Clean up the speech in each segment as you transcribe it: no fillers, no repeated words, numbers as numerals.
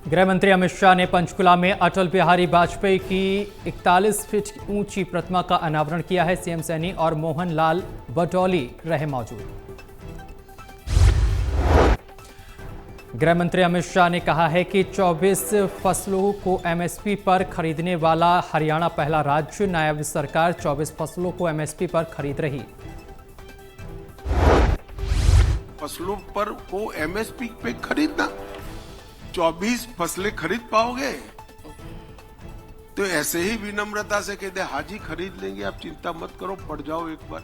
गृह मंत्री अमित शाह ने पंचकुला में अटल बिहारी वाजपेयी की 41 फीट ऊंची प्रतिमा का अनावरण किया है। सीएम सैनी और मोहन लाल बटौली रहे मौजूद। गृह मंत्री अमित शाह ने कहा है कि 24 फसलों को एमएसपी पर खरीदने वाला हरियाणा पहला राज्य। नायब सरकार 24 फसलों को एमएसपी पर खरीद रही। फसलों पर को एमएसपी पे खरीदना, 24 फसलें खरीद पाओगे? तो ऐसे ही विनम्रता से कहते हाजी खरीद लेंगे, आप चिंता मत करो, पढ़ जाओ एक बार।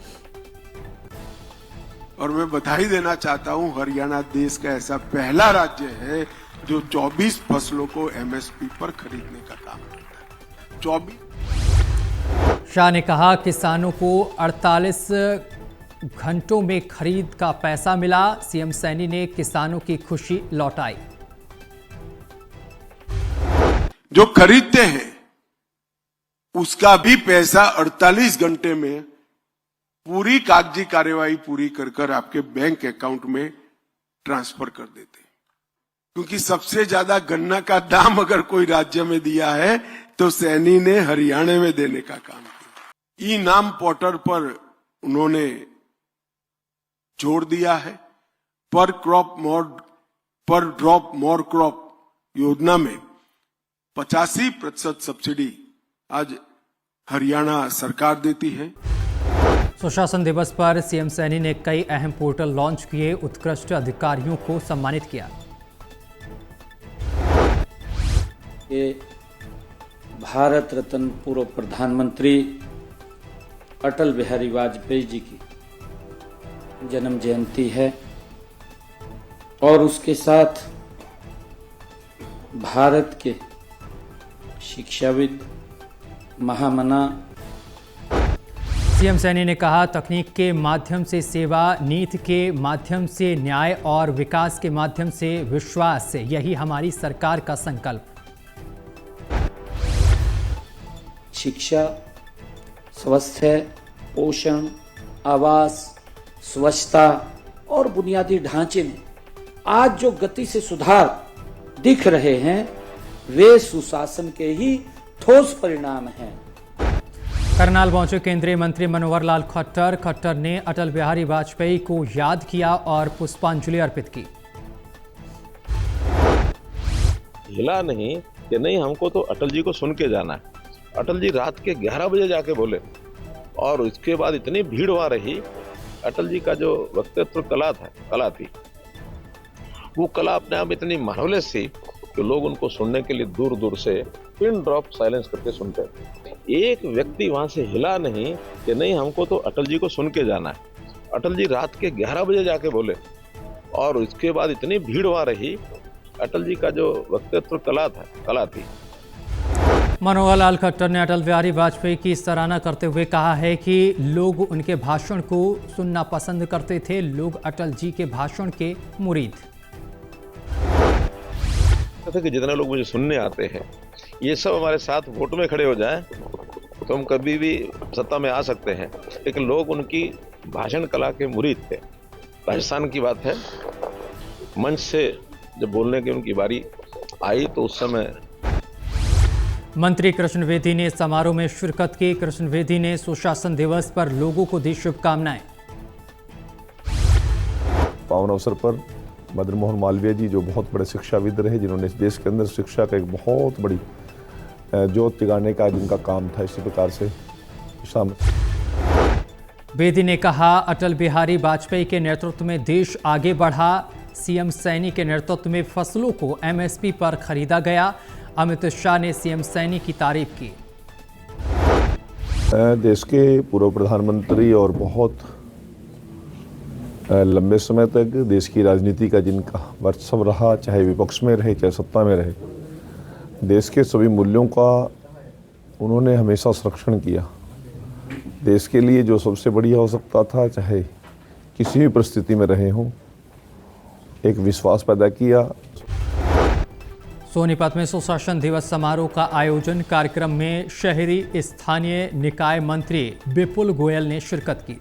और मैं बधाई देना चाहता हूं, हरियाणा देश का ऐसा पहला राज्य है जो 24 फसलों को एमएसपी पर खरीदने का काम करता है। 24। शाह ने कहा किसानों को 48 घंटों में खरीद का पैसा मिला। सीएम सैनी ने किसानों की खुशी लौटाई। जो खरीदते हैं उसका भी पैसा 48 घंटे में पूरी कागजी कार्यवाही पूरी कर आपके बैंक अकाउंट में ट्रांसफर कर देते हैं। क्योंकि सबसे ज्यादा गन्ना का दाम अगर कोई राज्य में दिया है तो सैनी ने हरियाणा में देने का काम किया। ई नाम पोर्टल पर उन्होंने जोड़ दिया है। पर ड्रॉप मोर क्रॉप योजना में 85% सब्सिडी आज हरियाणा सरकार देती है। सुशासन दिवस पर सीएम सैनी ने कई अहम पोर्टल लॉन्च किए। उत्कृष्ट अधिकारियों को सम्मानित किया। ये भारत रत्न पूर्व प्रधानमंत्री अटल बिहारी वाजपेयी जी की जन्म जयंती है और उसके साथ भारत के शिक्षाविद महामना सीएम सैनी ने कहा तकनीक के माध्यम से सेवा, नीति के माध्यम से न्याय और विकास के माध्यम से विश्वास, यही हमारी सरकार का संकल्प। शिक्षा, स्वास्थ्य, पोषण, आवास, स्वच्छता और बुनियादी ढांचे में आज जो गति से सुधार दिख रहे हैं वे सुशासन के ही ठोस परिणाम हैं। करनाल पहुंचे केंद्रीय मंत्री मनोहर लाल खट्टर ने अटल बिहारी वाजपेयी को याद किया और पुष्पांजलि अर्पित की। हिला नहीं कि नहीं, हमको तो अटल जी को सुन के जाना है। अटल जी रात के 11 बजे जाके बोले और उसके बाद इतनी भीड़ वहां रही। अटल जी का जो वक्तृत्व कला थी, वो कला अपने आप इतनी मार्वलेस थी कि लोग उनको सुनने के लिए दूर दूर से पिन ड्रॉप साइलेंस करके सुनते थे। एक व्यक्ति वहां से हिला नहीं कि नहीं, हमको तो अटल जी को सुन के जाना है। अटल जी रात के 11 बजे जाके बोले और उसके बाद इतनी भीड़ वहां रही। अटल जी का जो वक्तृत्व कला थी। मनोहर लाल खट्टर ने अटल बिहारी वाजपेयी की सराहना करते हुए कहा है कि लोग उनके भाषण को सुनना पसंद करते थे। लोग अटल जी के भाषण के मुरीद कि जितने लोग मुझे सुनने आते हैं ये सब हमारे साथ वोट में खड़े हो जाएं तो हम कभी भी सत्ता में आ सकते हैं। लेकिन लोग उनकी भाषण कला के मुरीद थे। राजस्थान की बात है, मंच से जब बोलने की उनकी बारी आई तो उस समय मंत्री कृष्ण वेदी ने समारोह में शिरकत की। कृष्ण वेदी ने सुशासन दिवस पर लोगों को दी शुभकामनाएं। पावन अवसर पर मदन मोहन मालवीय जी जो बहुत बड़े शिक्षाविद रहे, जिन्होंने इस देश के अंदर शिक्षा का एक बहुत बड़ी ज्योत जगाने का जिनका काम था, इसी प्रकार से वेदी ने कहा अटल बिहारी वाजपेयी के नेतृत्व में देश आगे बढ़ा। सीएम सैनी के नेतृत्व में फसलों को एमएसपी पर खरीदा गया। अमित शाह ने सीएम सैनी की तारीफ की। देश के पूर्व प्रधानमंत्री और बहुत लंबे समय तक देश की राजनीति का जिनका वर्चस्व रहा, चाहे विपक्ष में रहे चाहे सत्ता में रहे, देश के सभी मूल्यों का उन्होंने हमेशा संरक्षण किया। देश के लिए जो सबसे बड़ी आवश्यकता था, चाहे किसी भी परिस्थिति में रहे हों, एक विश्वास पैदा किया। सोनीपत में सुशासन दिवस समारोह का आयोजन। कार्यक्रम में शहरी स्थानीय निकाय मंत्री विपुल गोयल ने शिरकत की।